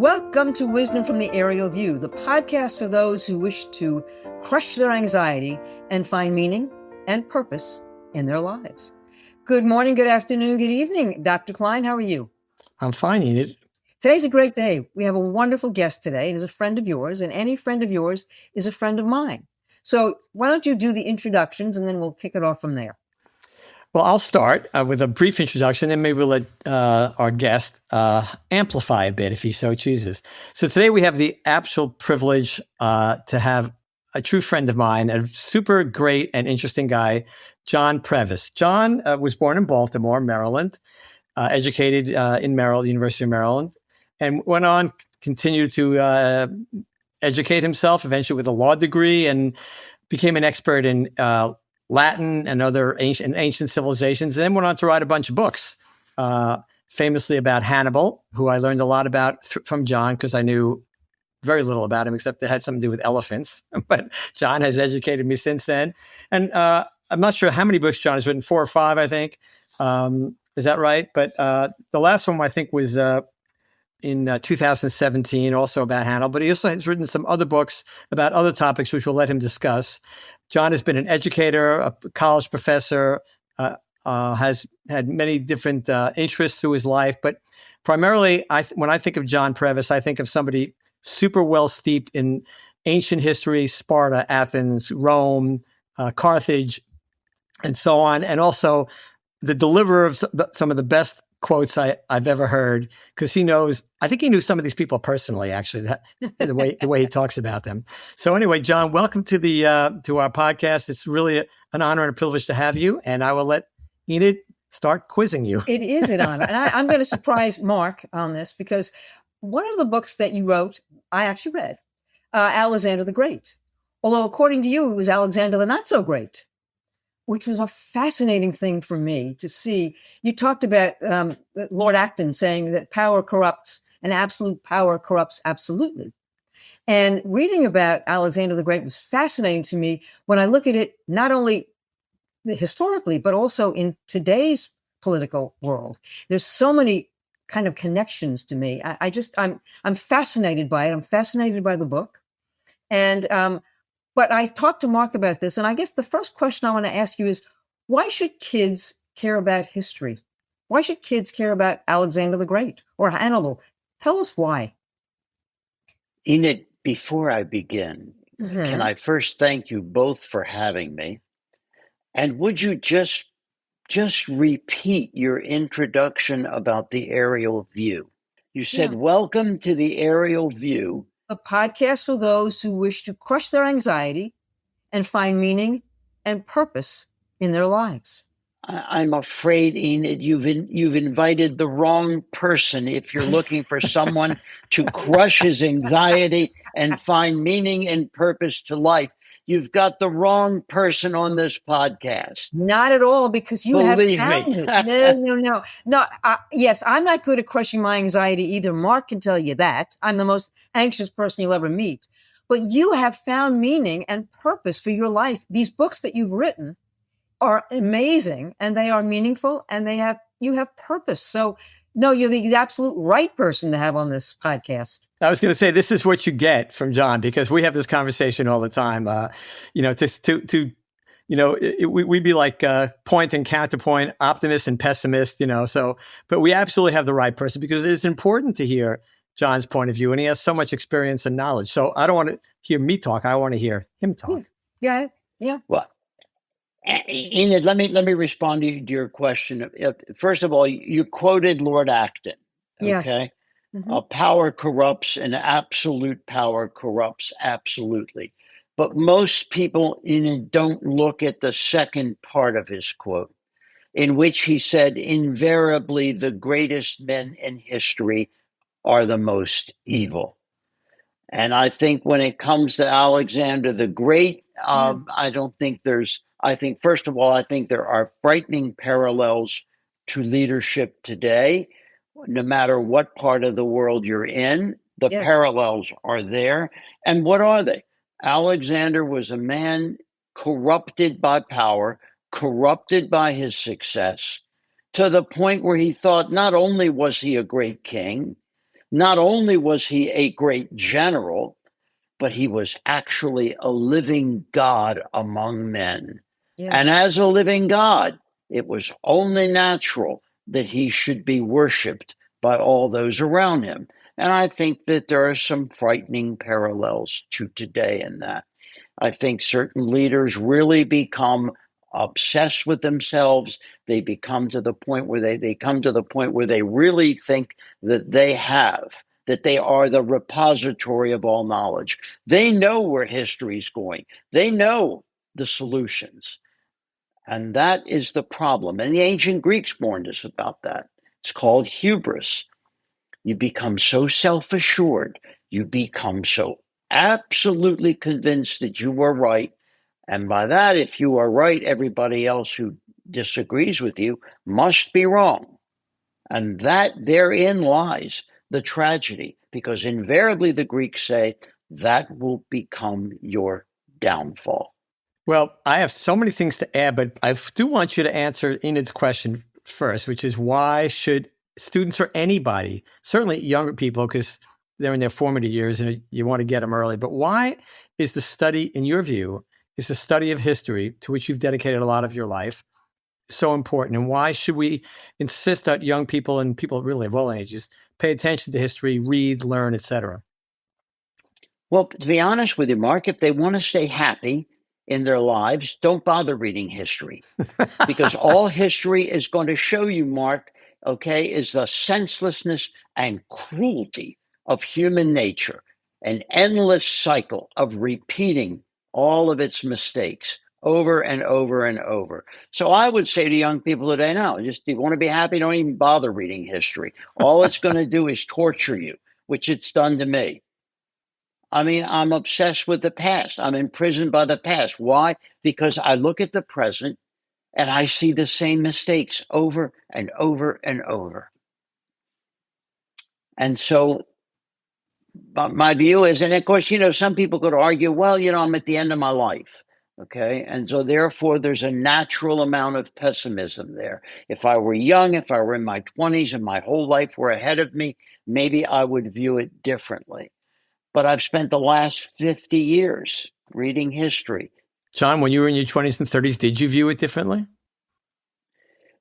Welcome to Wisdom from the Aerial View, the podcast for those who wish to crush their anxiety and find meaning and purpose in their lives. Good morning, good afternoon, good evening. Dr. Klein, how are you? I'm fine, Enid. Today's a great day. We have a wonderful guest today, and is a friend of yours, and any friend of yours is a friend of mine. So why don't you do the introductions, and then we'll kick it off from there. Well, I'll start with a brief introduction, then maybe we'll let our guest amplify a bit if he so chooses. So today we have the actual privilege to have a true friend of mine, a super great and interesting guy, John Prevas. John was born in Baltimore, Maryland, educated in Maryland, University of Maryland, and went on, continued to educate himself, eventually with a law degree, and became an expert in Latin and other ancient civilizations, and then went on to write a bunch of books, famously about Hannibal, who I learned a lot about from John because I knew very little about him, except it had something to do with elephants. But John has educated me since then. And I'm not sure how many books John has written, 4 or 5, I think. Is that right? But the last one I think was in 2017, also about Hannibal. But he also has written some other books about other topics, which we'll let him discuss. John has been an educator, a college professor, has had many different interests through his life. But primarily, when I think of John Prevas, I think of somebody super well steeped in ancient history, Sparta, Athens, Rome, Carthage, and so on. And also the deliverer of some of the best quotes I've ever heard, because he knows, I think he knew some of these people personally, actually, the way he talks about them. So anyway, John, welcome to to our podcast. It's really an honor and a privilege to have you. And I will let Enid start quizzing you. It is an honor. And I'm going to surprise Mark on this, because one of the books that you wrote, I actually read, Alexander the Great. Although according to you, it was Alexander the Not So Great, which was a fascinating thing for me to see. You talked about Lord Acton saying that power corrupts and absolute power corrupts absolutely. And reading about Alexander the Great was fascinating to me when I look at it, not only historically, but also in today's political world. There's so many kind of connections to me. I'm fascinated by it. I'm fascinated by the book. And, but I talked to Mark about this, and I guess the first question I want to ask you is, why should kids care about history? Why should kids care about Alexander the Great or Hannibal? Tell us why. Enid, before I begin, can I first thank you both for having me? And would you just repeat your introduction about the aerial view? You said, welcome to the aerial view. A podcast for those who wish to crush their anxiety and find meaning and purpose in their lives. I'm afraid, Enid, you've invited the wrong person if you're looking for someone to crush his anxiety and find meaning and purpose to life. You've got the wrong person on this podcast. Not at all, because you Believe have found me. it. No. Yes, I'm not good at crushing my anxiety either. Mark can tell you that. I'm the most anxious person you'll ever meet. But you have found meaning and purpose for your life. These books that you've written are amazing, and they are meaningful, and you have purpose. So, no, you're the absolute right person to have on this podcast. I was going to say, this is what you get from John, because we have this conversation all the time. We'd be like point and counterpoint, optimist and pessimist, but we absolutely have the right person, because it's important to hear John's point of view, and he has so much experience and knowledge. So I don't want to hear me talk. I want to hear him talk. Yeah. Well, Enid, let me respond to your question. First of all, you quoted Lord Acton. Okay? Yes. Mm-hmm. Power corrupts, and absolute power corrupts absolutely. But most people don't look at the second part of his quote, in which he said, invariably, the greatest men in history are the most evil. And I think when it comes to Alexander the Great, I think, first of all, I think there are frightening parallels to leadership today. No matter what part of the world you're in, the parallels are there. And what are they? Alexander was a man corrupted by power, corrupted by his success, to the point where he thought not only was he a great king, Not only was he a great general, but he was actually a living God among men. And Yes. as a living God, it was only natural that he should be worshiped by all those around him. And I think that there are some frightening parallels to today in that. I think certain leaders really become obsessed with themselves. They become to the point where they come to the point where they really think that they are the repository of all knowledge. They know where history is going. They know the solutions. And that is the problem. And the ancient Greeks warned us about that. It's called hubris. You become so self assured, you become so absolutely convinced that you are right. And by that, if you are right, everybody else who disagrees with you must be wrong. And that therein lies the tragedy, because invariably the Greeks say that will become your downfall. Well, I have so many things to add, but I do want you to answer Enid's question first, which is why should students or anybody, certainly younger people, because they're in their formative years and you want to get them early, but why is the study, in your view, is the study of history, to which you've dedicated a lot of your life, so important? And why should we insist that young people and people really of all ages pay attention to history, read, learn, etc.? Well, to be honest with you, Mark, if they want to stay happy in their lives, don't bother reading history, because all history is going to show you, Mark, okay, is the senselessness and cruelty of human nature, an endless cycle of repeating all of its mistakes over and over and over. So I would say to young people today, no, just if you want to be happy, don't even bother reading history. All it's going to do is torture you, which it's done to me. I mean, I'm obsessed with the past. I'm imprisoned by the past. Why? Because I look at the present and I see the same mistakes over and over and over. And so my view is, and of course, some people could argue, well, I'm at the end of my life. Okay. And so therefore, there's a natural amount of pessimism there. If I were young, if I were in my 20s and my whole life were ahead of me, maybe I would view it differently. But I've spent the last 50 years reading history. John, when you were in your 20s and 30s, did you view it differently?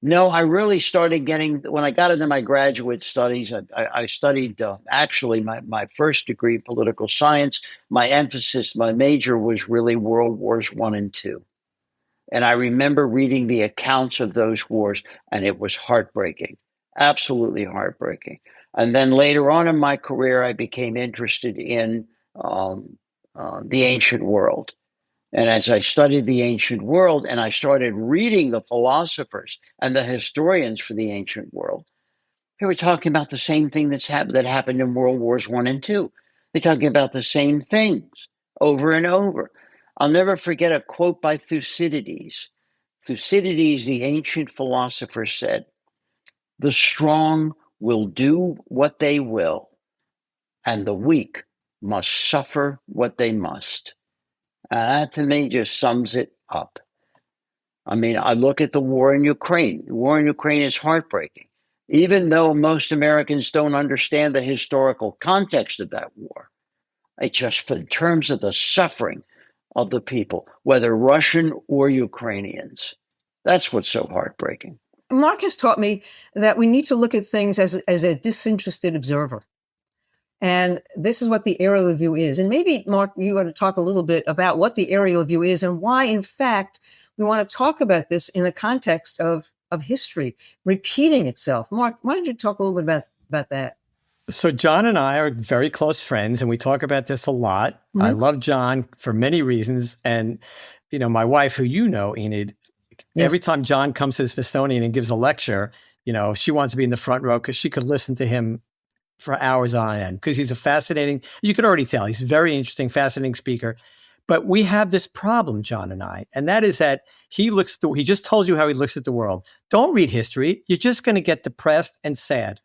No, I really started when I got into my graduate studies, I studied actually my first degree, political science. My emphasis, my major was really World Wars I and II. And I remember reading the accounts of those wars, and it was heartbreaking, absolutely heartbreaking. And then later on in my career, I became interested in the ancient world. And as I studied the ancient world and I started reading the philosophers and the historians for the ancient world, they were talking about the same thing that happened in World Wars I and II. They're talking about the same things over and over. I'll never forget a quote by Thucydides. Thucydides, the ancient philosopher, said, "The strong will do what they will, and the weak must suffer what they must." That to me just sums it up. I mean, I look at the war in Ukraine. The war in Ukraine is heartbreaking. Even though most Americans don't understand the historical context of that war, it just in terms of the suffering of the people, whether Russian or Ukrainians, that's what's so heartbreaking. Mark has taught me that we need to look at things as a disinterested observer. And this is what the aerial view is. And maybe, Mark, you want to talk a little bit about what the aerial view is and why, in fact, we want to talk about this in the context of history repeating itself. Mark, why don't you talk a little bit about that? So John and I are very close friends, and we talk about this a lot. Mm-hmm. I love John for many reasons. And, my wife, who Enid, yes. Every time John comes to the Smithsonian and gives a lecture, she wants to be in the front row because she could listen to him for hours on end, because he's you could already tell, he's a very interesting, fascinating speaker. But we have this problem, John and I, and that is that he just told you how he looks at the world. Don't read history. You're just going to get depressed and sad.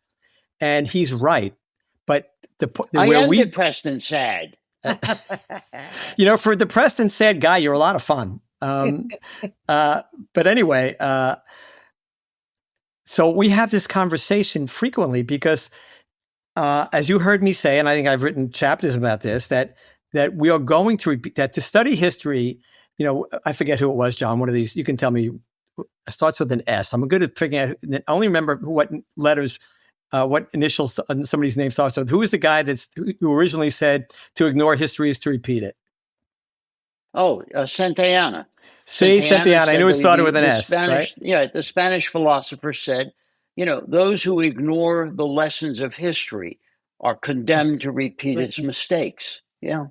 And he's right. But I am depressed and sad. For a depressed and sad guy, you're a lot of fun. But anyway, so we have this conversation frequently because as you heard me say, and I think I've written chapters about this, that we are going to repeat that to study history. I forget who it was, John. One of these, you can tell me, starts with an S. I'm good at figuring out. I only remember what letters, what initials somebody's name starts with. Who was the guy who originally said to ignore history is to repeat it? Oh, Santayana. Santayana. I knew it started with an S, Spanish, right? Yeah, the Spanish philosopher said, those who ignore the lessons of history are condemned to repeat its mistakes. Yeah.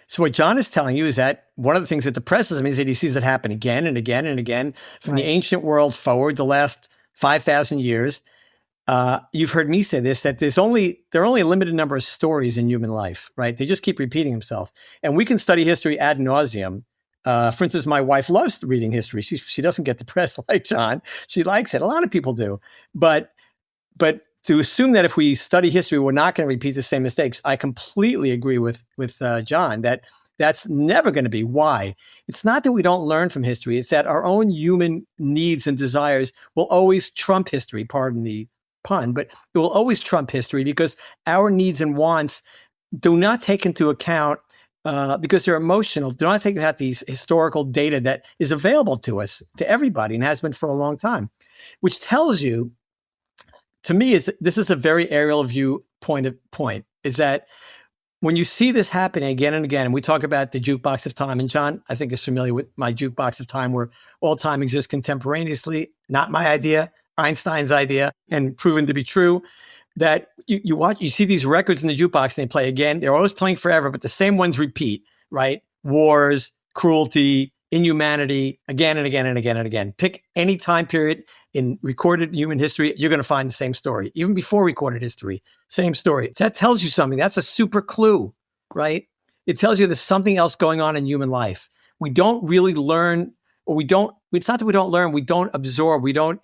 So what John is telling you is that one of the things that depresses him is that he sees it happen again and again and again from the ancient world forward the last 5,000 years. You've heard me say this, that there are only a limited number of stories in human life, right? They just keep repeating themselves. And we can study history ad nauseum. For instance, my wife loves reading history. She doesn't get depressed like John. She likes it. A lot of people do. But to assume that if we study history, we're not going to repeat the same mistakes, I completely agree with John that that's never going to be. Why? It's not that we don't learn from history. It's that our own human needs and desires will always trump history, pardon the pun, but it will always trump history because our needs and wants do not take into account, because they're emotional, do not take into account these historical data that is available to us, to everybody, and has been for a long time, which tells you, to me, this is a very aerial view point, is that when you see this happening again and again, and we talk about the jukebox of time, and John, I think, is familiar with my jukebox of time, where all time exists contemporaneously, not my idea, Einstein's idea, and proven to be true, that you see these records in the jukebox and they play again. They're always playing forever, but the same ones repeat, right? Wars, cruelty, inhumanity, again and again and again and again. Pick any time period in recorded human history, you're going to find the same story. Even before recorded history, same story. That tells you something. That's a super clue, right? It tells you there's something else going on in human life. We don't really learn, it's not that we don't learn, we don't absorb, we don't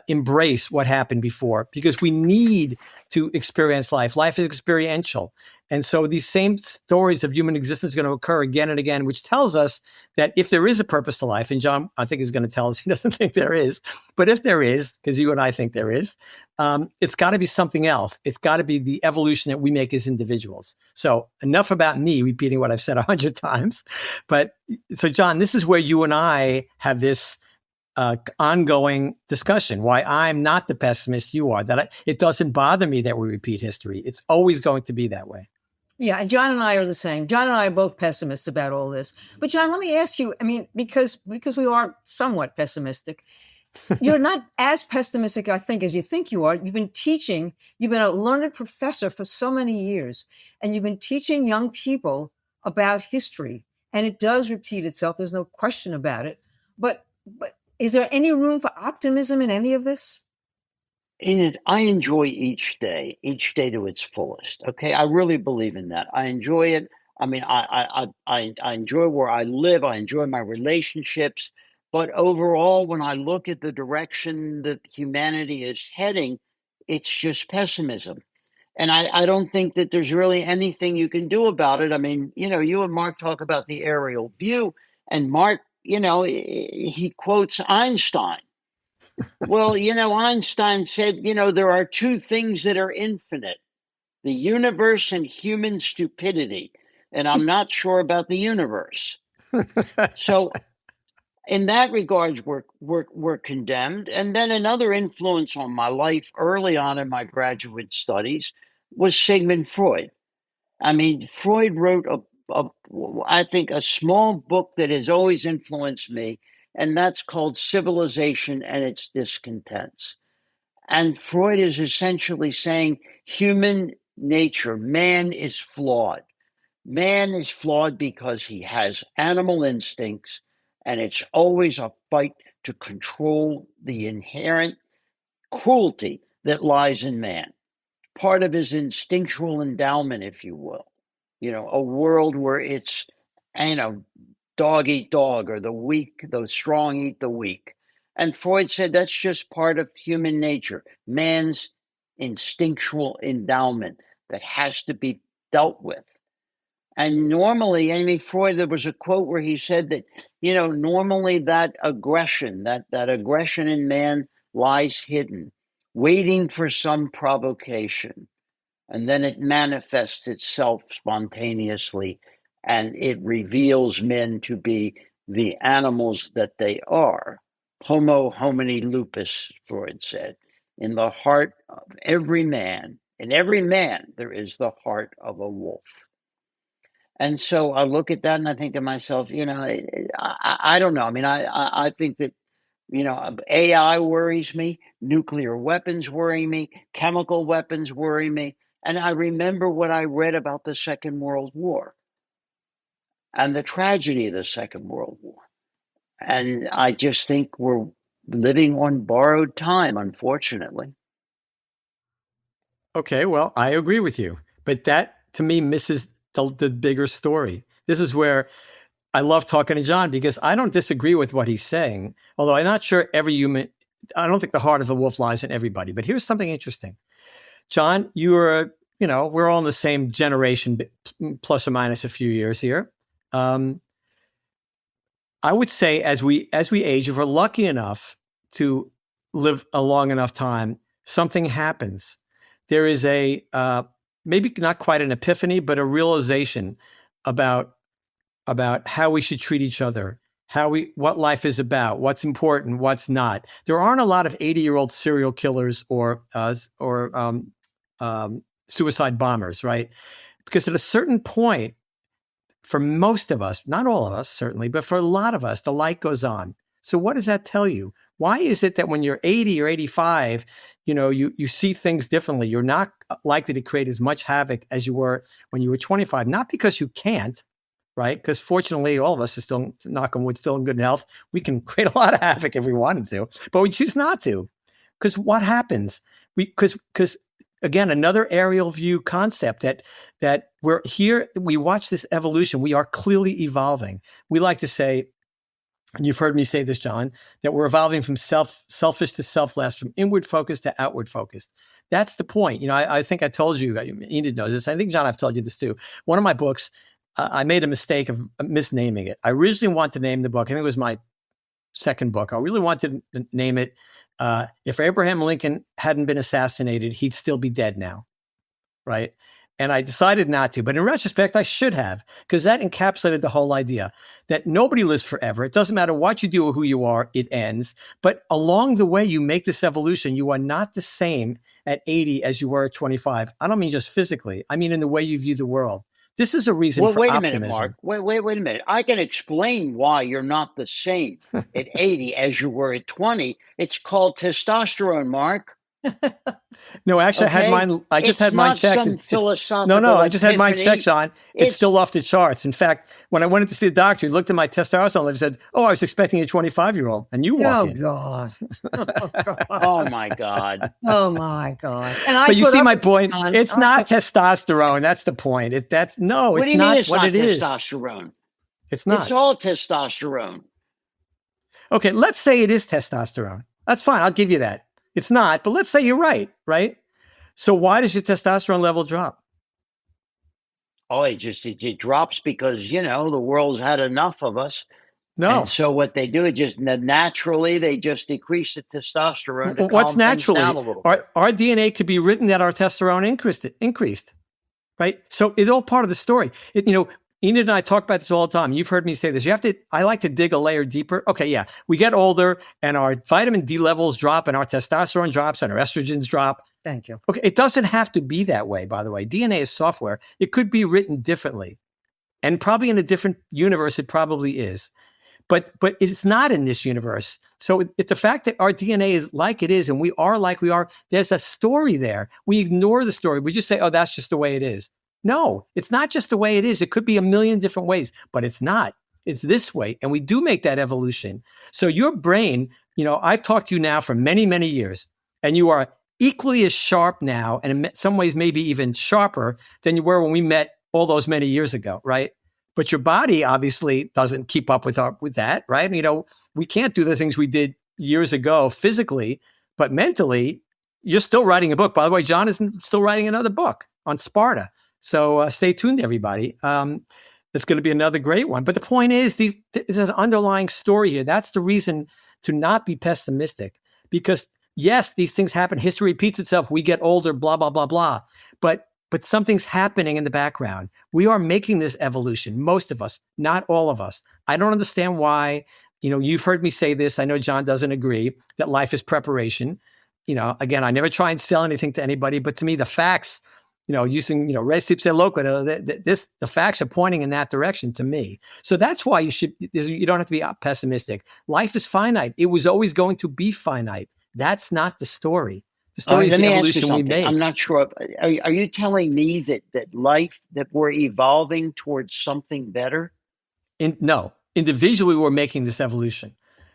embrace what happened before, because we need to experience life. Life is experiential. And so these same stories of human existence are going to occur again and again, which tells us that if there is a purpose to life, and John, I think, is going to tell us he doesn't think there is, but if there is, because you and I think there is, it's got to be something else. It's got to be the evolution that we make as individuals. So enough about me repeating what I've said 100 times. But so, John, this is where you and I have this ongoing discussion, why I'm not the pessimist you are, that it doesn't bother me that we repeat history. It's always going to be that way. Yeah, and John and I are the same. John and I are both pessimists about all this. But John, let me ask you, I mean, because we are somewhat pessimistic, you're not as pessimistic, I think, as you think you are. You've been teaching, you've been a learned professor for so many years, and you've been teaching young people about history. And it does repeat itself. There's no question about it. But is there any room for optimism in any of this? Enid, I enjoy each day to its fullest. Okay, I really believe in that. I enjoy it. I mean, I enjoy where I live. I enjoy my relationships. But overall, when I look at the direction that humanity is heading, it's just pessimism. And I don't think that there's really anything you can do about it. I mean, you and Mark talk about the aerial view, and Mark, he quotes Einstein. Well, Einstein said, there are two things that are infinite: the universe and human stupidity. And I'm not sure about the universe. So, in that regards, we're condemned. And then another influence on my life early on in my graduate studies was Sigmund Freud. I mean, Freud wrote I think, a small book that has always influenced me, and that's called Civilization and Its Discontents. And Freud is essentially saying human nature, man is flawed. Man is flawed because he has animal instincts, and it's always a fight to control the inherent cruelty that lies in man. Part of his instinctual endowment, if you will. A world where it's, dog eat dog, or the strong eat the weak. And Freud said that's just part of human nature, man's instinctual endowment that has to be dealt with. And normally, Freud, there was a quote where he said that, normally that aggression in man lies hidden, waiting for some provocation. and then it manifests itself spontaneously, and it reveals men to be the animals that they are. Homo homini lupus, Freud said. In the heart of every man, in every man, there is the heart of a wolf. And so I look at that and I think to myself, I don't know. I mean, I think that, AI worries me, nuclear weapons worry me, chemical weapons worry me. And I remember what I read about the Second World War and the tragedy of the Second World War. And I just think we're living on borrowed time, unfortunately. Okay, well, I agree with you, but that to me misses the bigger story. This is where I love talking to John, because I don't disagree with what he's saying, although I'm not sure every human, I don't think the heart of the wolf lies in everybody. But here's something interesting. John, we're all in the same generation, plus or minus a few years here. I would say as we age, if we're lucky enough to live a long enough time, something happens. There is a maybe not quite an epiphany, but a realization about how we should treat each other, what life is about, what's important, what's not. There aren't a lot of 80-year-old serial killers or suicide bombers, right? Because at a certain point, for most of us, not all of us certainly, but for a lot of us, the light goes on. So what does that tell you? Why is it that when you're 80 or 85, you see things differently? You're not likely to create as much havoc as you were when you were 25, not because you can't, right? Because fortunately, all of us are still, knock on wood, still in good health. We can create a lot of havoc if we wanted to, but we choose not to. Because what happens? Because again, another aerial view concept that we're here, we watch this evolution. We are clearly evolving. We like to say, and you've heard me say this, John, that we're evolving from selfish to selfless, from inward focused to outward focused. That's the point. I think I told you, Enid knows this. I think, John, I've told you this too. One of my books, I made a mistake of misnaming it. I originally wanted to name the book, I think it was my second book. I really wanted to name it, If Abraham Lincoln Hadn't Been Assassinated, He'd Still Be Dead Now, right? And I decided not to. But in retrospect, I should have, because that encapsulated the whole idea that nobody lives forever. It doesn't matter what you do or who you are, it ends. But along the way, you make this evolution. You are not the same at 80 as you were at 25. I don't mean just physically. I mean in the way you view the world. This is a reason for optimism. Wait a minute, Mark. Wait a minute. I can explain why you're not the same at 80 as you were at 20. It's called testosterone, Mark. No, actually, Okay? I just had mine checked. No, I just had mine checked, John. It's still off the charts. In fact, when I went to see the doctor, he looked at my testosterone level and said, "Oh, I was expecting a 25-year-old," and you walk in. God. Oh my God. Oh my God. But you see my point. It's not testosterone. That's the point. It's not what it is. Testosterone. It's not. It's all testosterone. Okay, let's say it is testosterone. That's fine. I'll give you that. It's not, but let's say you're right? So why does your testosterone level drop? Oh, it drops because, the world's had enough of us. No. And so what they do is just naturally, they just decrease the testosterone. To What's naturally? Down a little our DNA could be written that our testosterone increased, right? So it's all part of the story. Enid and I talk about this all the time. You've heard me say this. I like to dig a layer deeper. Okay, yeah. We get older and our vitamin D levels drop and our testosterone drops and our estrogens drop. Thank you. Okay, it doesn't have to be that way, by the way. DNA is software. It could be written differently. And probably in a different universe, it probably is. But it's not in this universe. So it's the fact that our DNA is like it is and we are like we are, there's a story there. We ignore the story. We just say, oh, that's just the way it is. No, it's not just the way it is. It could be a million different ways, but it's not. It's this way. And we do make that evolution. So your brain, I've talked to you now for many, many years, and you are equally as sharp now, and in some ways maybe even sharper than you were when we met all those many years ago, right? But your body obviously doesn't keep up with that, right? We can't do the things we did years ago physically, but mentally, you're still writing a book. By the way, John is still writing another book on Sparta. So stay tuned, everybody. It's going to be another great one. But the point is, there's an underlying story here. That's the reason to not be pessimistic. Because yes, these things happen. History repeats itself. We get older, blah, blah, blah, blah. But but something's happening in the background. We are making this evolution, most of us, not all of us. I don't understand why. You've heard me say this. I know John doesn't agree that life is preparation. Again, I never try and sell anything to anybody, but to me, the facts, using, res ipsa loquitur, the facts are pointing in that direction to me. So that's why you don't have to be pessimistic. Life is finite. It was always going to be finite. That's not the story. The story is Let the me ask you evolution we something. make. I'm not sure. Are you telling me that life, that we're evolving towards something better? No, individually, we're making this evolution.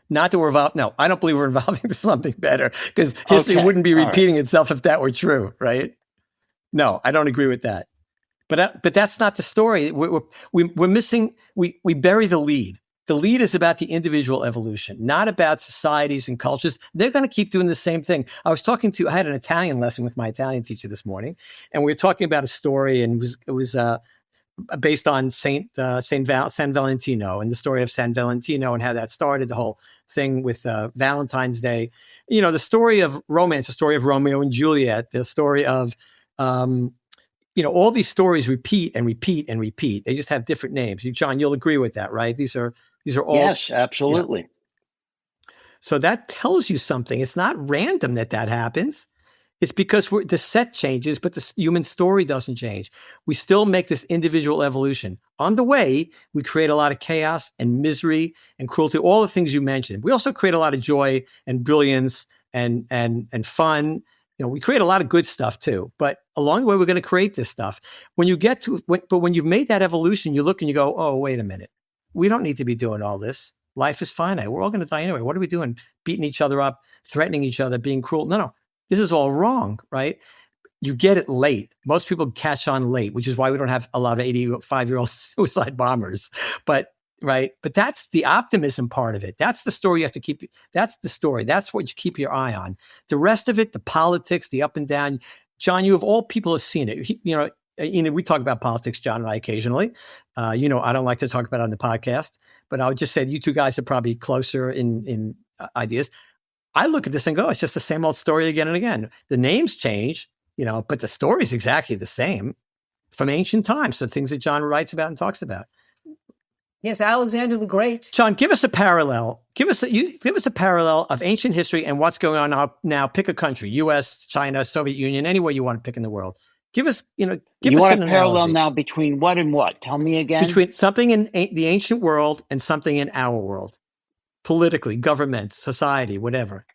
Not that we're evolving. No, I don't believe we're evolving to something better, because history wouldn't be repeating itself if that were true, right? No, I don't agree with that. But that's not the story. We're missing. We bury the lead. The lead is about the individual evolution, not about societies and cultures. They're going to keep doing the same thing. I had an Italian lesson with my Italian teacher this morning, and we were talking about a story, and it was based on San Valentino, and the story of San Valentino and how that started, the whole thing with Valentine's Day. The story of romance, the story of Romeo and Juliet, the story of all these stories repeat and repeat and repeat. They just have different names. John, you'll agree with that, right? These are all. Yes, absolutely. So that tells you something. It's not random that happens. It's because the set changes, but the human story doesn't change. We still make this individual evolution. On the way, we create a lot of chaos and misery and cruelty, all the things you mentioned. We also create a lot of joy and brilliance and fun. We create a lot of good stuff too. But along the way, we're going to create this stuff. When you've made that evolution, you look and you go, oh, wait a minute. We don't need to be doing all this. Life is finite. We're all going to die anyway. What are we doing? Beating each other up, threatening each other, being cruel? No. This is all wrong, right? You get it late. Most people catch on late, which is why we don't have a lot of 85-year-old suicide bombers. But that's the optimism part of it. That's the story you have to keep. That's the story. That's what you keep your eye on. The rest of it, the politics, the up and down. John, you of all people have seen it. Enid, we talk about politics, John and I, occasionally. I don't like to talk about it on the podcast, but I would just say you two guys are probably closer in ideas. I look at this and go, it's just the same old story again and again. The names change, but the story is exactly the same from ancient times. So things that John writes about and talks about. Yes, Alexander the Great. John, give us a parallel. Give us a parallel of ancient history and what's going on now. Pick a country: U.S., China, Soviet Union, anywhere you want to pick in the world. Give us an parallel now between what and what? Tell me again. Between something in the ancient world and something in our world, politically, government, society, whatever.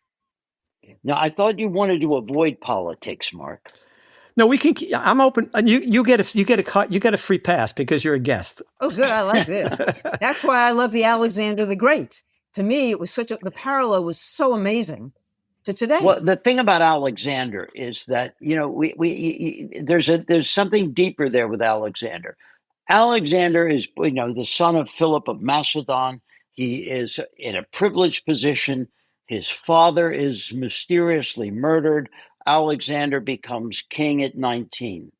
Now, I thought you wanted to avoid politics, Mark. No, we can. I'm open. You get a free pass because you're a guest. Oh, good. I like this. That's why I love the Alexander the Great. To me, it was the parallel was so amazing to today. Well, the thing about Alexander is that there's something deeper there with Alexander. Alexander is the son of Philip of Macedon. He is in a privileged position. His father is mysteriously murdered. Alexander becomes king at 19.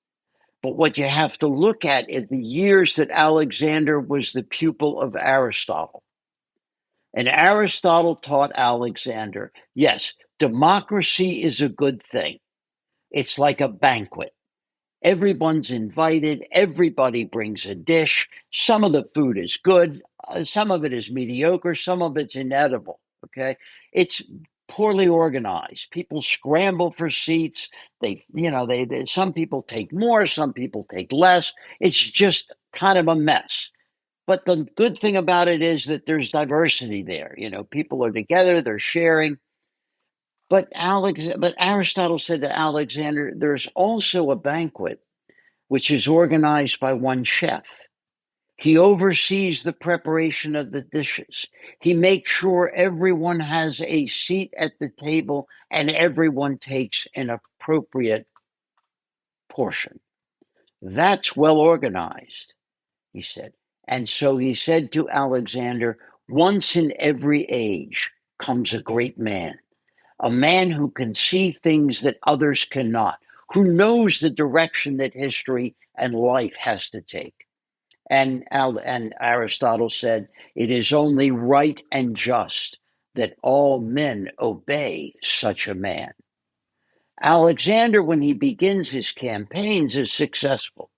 But what you have to look at is the years that Alexander was the pupil of Aristotle. And Aristotle taught Alexander, yes, democracy is a good thing. It's like a banquet. Everyone's invited. Everybody brings a dish. Some of the food is good. Some of it is mediocre. Some of it's inedible. Okay. It's poorly organized. People scramble for seats. Some people take more. Some people take less. It's just kind of a mess. But the good thing about it is that there's diversity there. People are together. They're sharing. But Aristotle said to Alexander, there's also a banquet which is organized by one chef. He oversees the preparation of the dishes. He makes sure everyone has a seat at the table and everyone takes an appropriate portion. That's well organized, he said. And so he said to Alexander, once in every age comes a great man, a man who can see things that others cannot, who knows the direction that history and life has to take. And Aristotle said, it is only right and just that all men obey such a man. Alexander, when he begins his campaigns, is successful.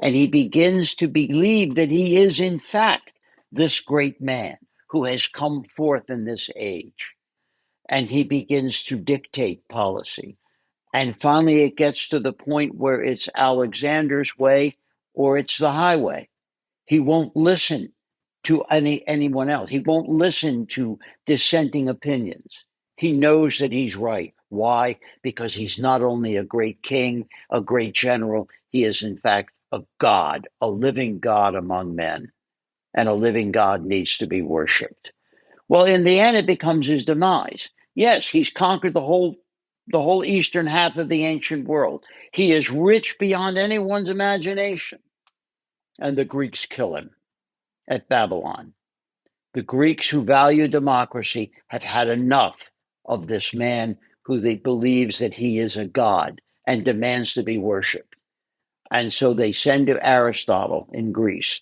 And he begins to believe that he is, in fact, this great man who has come forth in this age. And he begins to dictate policy. And finally, it gets to the point where it's Alexander's way or it's the highway. He won't listen to anyone else. He won't listen to dissenting opinions. He knows that he's right. Why? Because he's not only a great king, a great general, he is in fact a God, a living God among men. And a living God needs to be worshipped. Well, in the end, it becomes his demise. Yes, he's conquered the whole eastern half of the ancient world. He is rich beyond anyone's imagination. And the Greeks kill him at Babylon. The Greeks who value democracy have had enough of this man who they believes that he is a god and demands to be worshipped. And so they send to Aristotle in Greece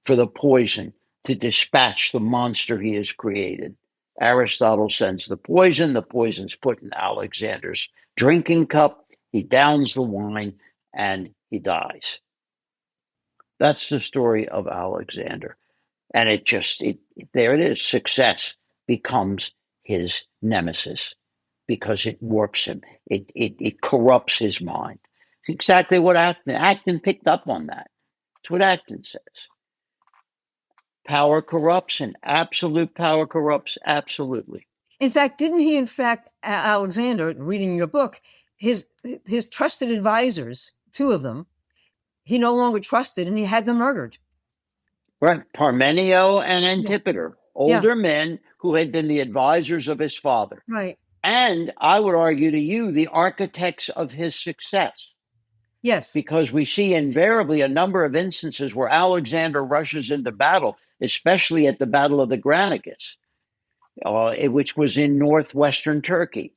for the poison to dispatch the monster he has created. Aristotle sends the poison. The poison's put in Alexander's drinking cup. He downs the wine and he dies. That's the story of Alexander. And there it is. Success becomes his nemesis because it warps him. It corrupts his mind. It's exactly what Acton picked up on that. It's what Acton says. Power corrupts, and absolute power corrupts absolutely. In fact, Alexander, reading your book, his trusted advisors, two of them, he no longer trusted, and he had them murdered. Right. Parmenio and Antipater, older men who had been the advisors of his father. Right. And I would argue to you, the architects of his success. Yes. Because we see invariably a number of instances where Alexander rushes into battle, especially at the Battle of the Granicus, which was in northwestern Turkey.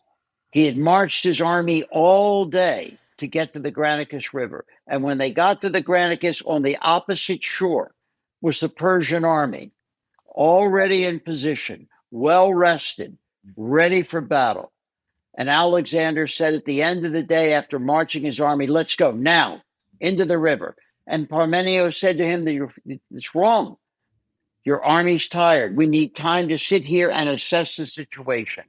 He had marched his army all day to get to the Granicus River. And when they got to the Granicus, on the opposite shore was the Persian army, already in position, well rested, ready for battle. And Alexander said at the end of the day, after marching his army, let's go now into the river. And Parmenio said to him, it's wrong. Your army's tired. We need time to sit here and assess the situation.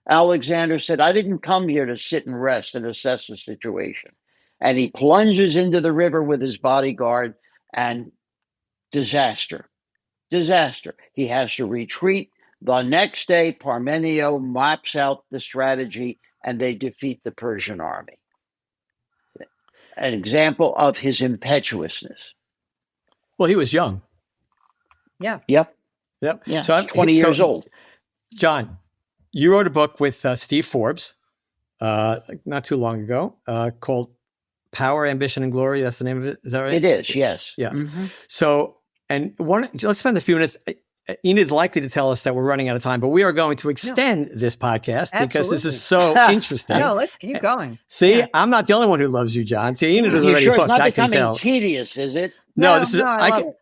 Alexander said, I didn't come here to sit and rest and assess the situation. And he plunges into the river with his bodyguard, and disaster. He has to retreat. The next day, Parmenio maps out the strategy and they defeat the Persian army. An example of his impetuousness. Well, he was young. Yeah. Yep. Yeah. So I'm 20 years old. John, you wrote a book with Steve Forbes not too long ago called Power, Ambition, and Glory. That's the name of it. Is that right? It is, yes. Yeah. Mm-hmm. So, let's spend a few minutes. Enid's likely to tell us that we're running out of time, but we are going to extend this podcast because this is so interesting. No, let's keep going. See, I'm not the only one who loves you, John. See, Enid is You already sure hooked. it's not I can becoming tell. tedious, is it? No, this is.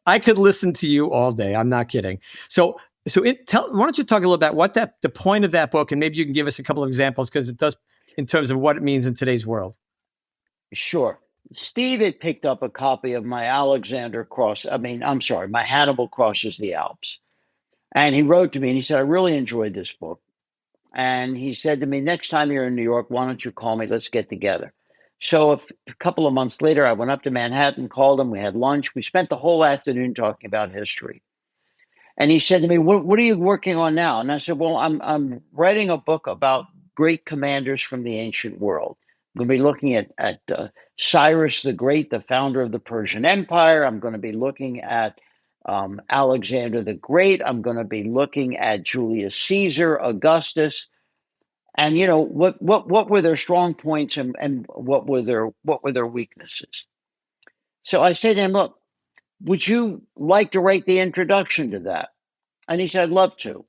I could listen to you all day. I'm not kidding. So why don't you talk a little about what the point of that book, and maybe you can give us a couple of examples because it does in terms of what it means in today's world. Sure. Steve had picked up a copy of my my Hannibal Crosses the Alps. And he wrote to me and he said, I really enjoyed this book. And he said to me, next time you're in New York, why don't you call me? Let's get together. So a couple of months later, I went up to Manhattan, called him. We had lunch. We spent the whole afternoon talking about history. And he said to me, what are you working on now? And I said, well, I'm writing a book about great commanders from the ancient world. I'm going to be looking at Cyrus the Great, the founder of the Persian Empire. I'm going to be looking at Alexander the Great. I'm going to be looking at Julius Caesar, Augustus, and what were their strong points and what were their weaknesses. So I said to him, look, would you like to write the introduction to that? And he said, I'd love to.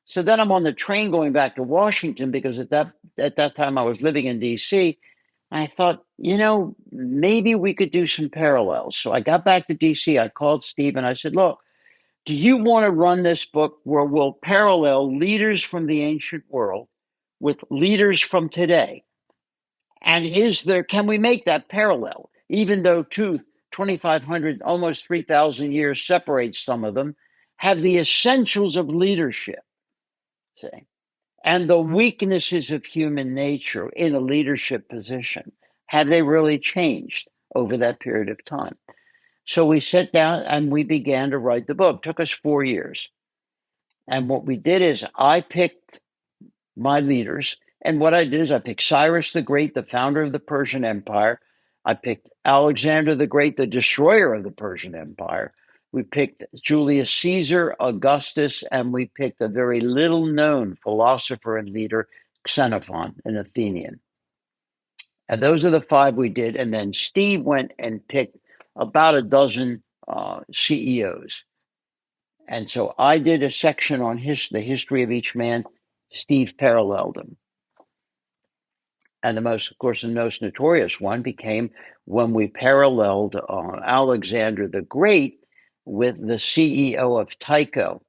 So then I'm on the train going back to Washington because at that time I was living in D.C. And I thought, maybe we could do some parallels. So I got back to D.C. I called Steve and I said, look, do you want to run this book where we'll parallel leaders from the ancient world with leaders from today? And can we make that parallel? Even though 2,500, almost 3,000 years separates some of them, have the essentials of leadership, say, and the weaknesses of human nature in a leadership position, have they really changed over that period of time? So we sat down and we began to write the book. It took us 4 years. And what we did is I picked my leaders. And what I did is I picked Cyrus the Great, the founder of the Persian Empire. I picked Alexander the Great, the destroyer of the Persian Empire. We picked Julius Caesar, Augustus, and we picked a very little known philosopher and leader, Xenophon, an Athenian. And those are the 5 we did. And then Steve went and picked about a dozen CEOs. And so I did a section on the history of each man. Steve paralleled him. And the most notorious one became when we paralleled Alexander the Great with the CEO of Tycho.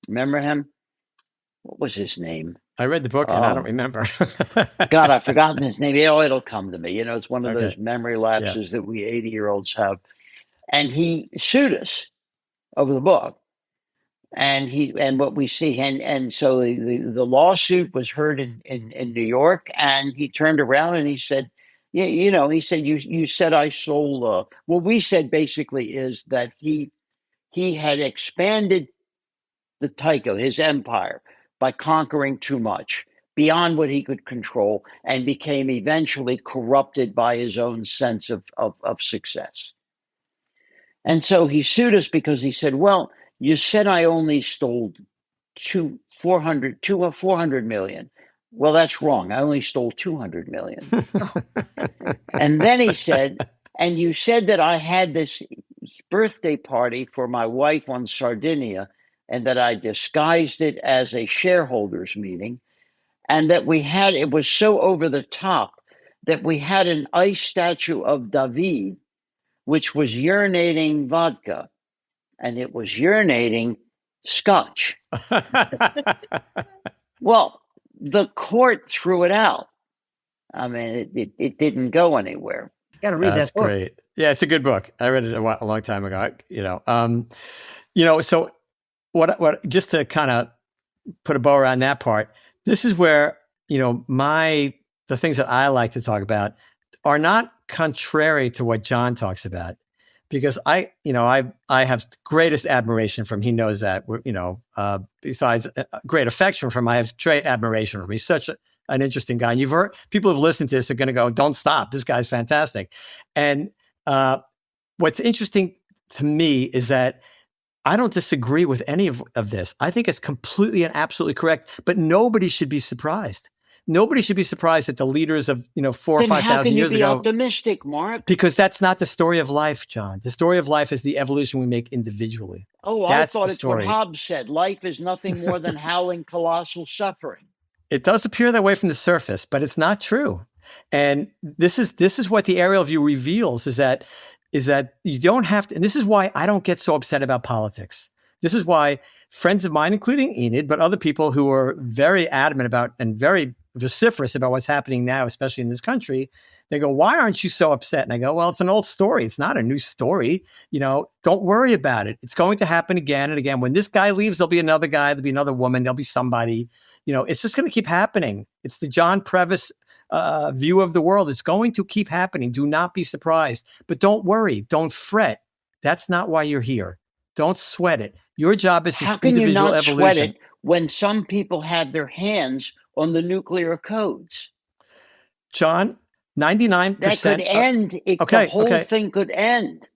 Remember him? What was his name? I read the book and I don't remember. God, I've forgotten his name. It'll come to me. It's one of those memory lapses that we 80-year-olds have. And he sued us over the book. And what we see, and so the lawsuit was heard in New York, and he turned around and he said, yeah, he said, you said I stole. What we said basically is that he had expanded the Tycho, his empire, by conquering too much beyond what he could control, and became eventually corrupted by his own sense of success. And so he sued us because he said, well, you said I only stole 400 million. Well, that's wrong. I only stole 200 million. And then he said, and you said that I had this birthday party for my wife on Sardinia, and that I disguised it as a shareholders meeting, and that it was so over the top that we had an ice statue of David, which was urinating vodka, and it was urinating scotch. Well, the court threw it out. I mean, it didn't go anywhere. Got to read that book. Great. Yeah, it's a good book. I read it a long time ago. So what? Just to kind of put a bow around that part, this is where the things that I like to talk about are not contrary to what John talks about, because I have greatest admiration from. He knows that. Besides great affection from, I have great admiration from. He's such an interesting guy. And you've heard people who've listened to this are going to go, "Don't stop! This guy's fantastic." And what's interesting to me is that I don't disagree with any of this. I think it's completely and absolutely correct. But nobody should be surprised. Nobody should be surprised that the leaders of 4,000 or 5,000 years ago. How can you be optimistic, Mark? Because that's not the story of life, John. The story of life is the evolution we make individually. Oh, that's I thought it's what Hobbes said. Life is nothing more than howling colossal suffering. It does appear that way from the surface, but it's not true. And this is what the aerial view reveals: is that you don't have to. And this is why I don't get so upset about politics. This is why friends of mine, including Enid, but other people who are very adamant about and very vociferous about what's happening now, especially in this country, they go, "Why aren't you so upset?" And I go, "Well, it's an old story. It's not a new story. Don't worry about it. It's going to happen again and again. When this guy leaves, there'll be another guy, there'll be another woman, there'll be somebody. It's just going to keep happening. It's the John Prevas view of the world. It's going to keep happening. Do not be surprised. But don't worry. Don't fret. That's not why you're here. Don't sweat it. Your job is this individual evolution." How can you not sweat it when some people have their hands on the nuclear codes? John, 99%. That could end. The whole thing could end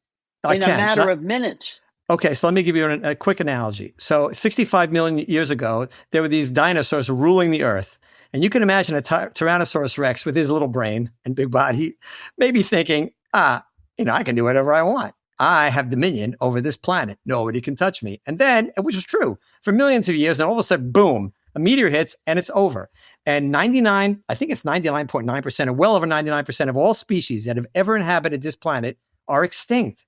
in a matter of minutes. Okay, so let me give you a quick analogy. So 65 million years ago, there were these dinosaurs ruling the earth. And you can imagine a Tyrannosaurus Rex with his little brain and big body maybe thinking, I can do whatever I want. I have dominion over this planet. Nobody can touch me. And then, which is true, for millions of years, and all of a sudden, boom, a meteor hits and it's over. And 99.9%, or well over 99% of all species that have ever inhabited this planet are extinct.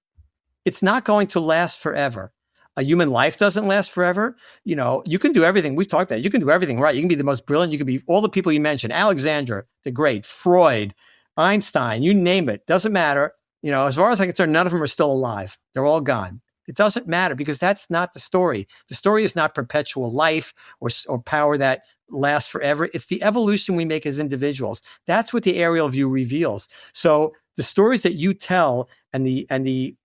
It's not going to last forever. A human life doesn't last forever. You can do everything. We've talked about it. You can do everything right. You can be the most brilliant. You can be all the people you mentioned: Alexander the Great, Freud, Einstein, you name it, doesn't matter. As far as I'm concerned, none of them are still alive. They're all gone. It doesn't matter because that's not the story. The story is not perpetual life or power that lasts forever. It's the evolution we make as individuals. That's what the aerial view reveals. So the stories that you tell and the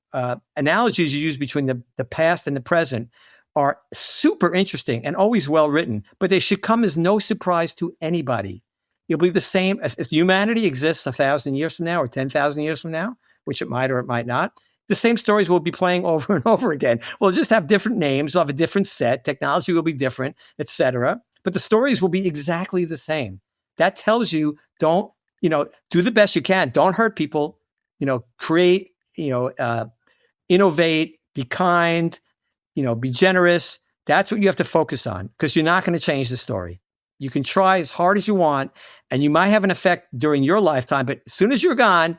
analogies you use between the past and the present are super interesting and always well written, but they should come as no surprise to anybody. It'll be the same if humanity exists 1,000 years from now or 10,000 years from now, which it might or it might not. The same stories will be playing over and over again. We'll just have different names. We'll have a different set. Technology will be different, etc. But the stories will be exactly the same. That tells you do the best you can. Don't hurt people. Create. Innovate. Be kind. Be generous. That's what you have to focus on because you're not going to change the story. You can try as hard as you want, and you might have an effect during your lifetime. But as soon as you're gone,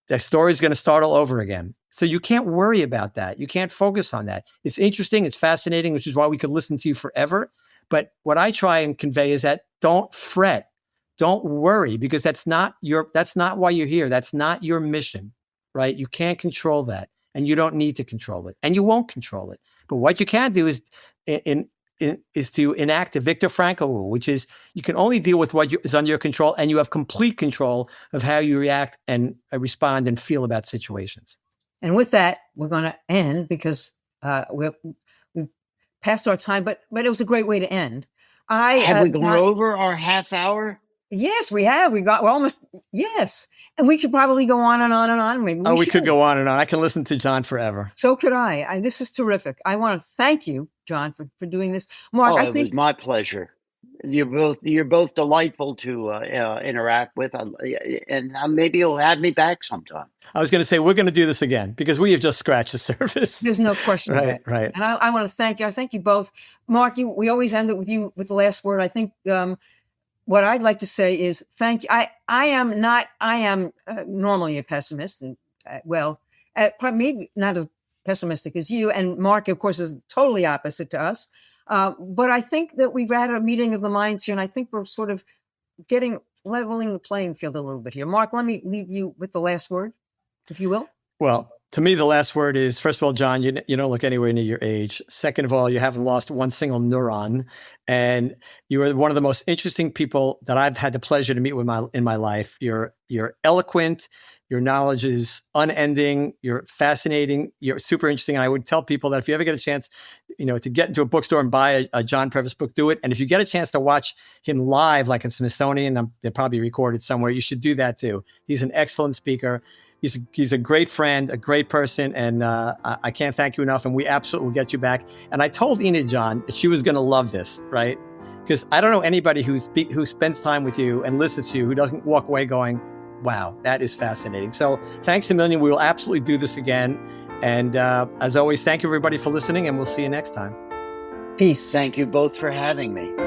the story is going to start all over again. So you can't worry about that. You can't focus on that. It's interesting. It's fascinating, which is why we could listen to you forever. But what I try and convey is that don't fret. Don't worry because that's not why you're here. That's not your mission, right? You can't control that and you don't need to control it and you won't control it. But what you can do is is to enact the Viktor Frankl rule, which is you can only deal with what is under your control and you have complete control of how you react and respond and feel about situations. And with that, we're going to end because we've passed our time, but it was a great way to end. Have we gone over our half hour? Yes, we have. We're almost, yes. And we could probably go on and on and on. Maybe we could go on and on. I can listen to John forever. So could I. This is terrific. I want to thank you, John, for doing this. Mark, it was my pleasure. You're both delightful to interact with, and maybe you'll have me back sometime. I was going to say we're going to do this again because we have just scratched the surface. There's no question. Right, right. And I want to thank you. I thank you both, Mark. We always end it with you with the last word. I think what I'd like to say is thank you. I am normally a pessimist, and maybe not as pessimistic as you. And Mark, of course, is totally opposite to us. But I think that we've had a meeting of the minds here, and I think we're sort of leveling the playing field a little bit here. Mark, let me leave you with the last word, if you will. Well, to me, the last word is, first of all, John, you don't look anywhere near your age. Second of all, you haven't lost one single neuron. And you are one of the most interesting people that I've had the pleasure to meet with in my life. You're eloquent. Your knowledge is unending. You're fascinating. You're super interesting. And I would tell people that if you ever get a chance, to get into a bookstore and buy a John Prevas book, do it. And if you get a chance to watch him live, like in Smithsonian, they're probably recorded somewhere, you should do that too. He's an excellent speaker. He's a great friend, a great person, and I can't thank you enough. And we absolutely will get you back. And I told Enid, John, that she was going to love this, right? Because I don't know anybody who spends time with you and listens to you who doesn't walk away going, wow, that is fascinating. So thanks a million. We will absolutely do this again. And as always, thank you everybody for listening, and we'll see you next time. Peace. Thank you both for having me.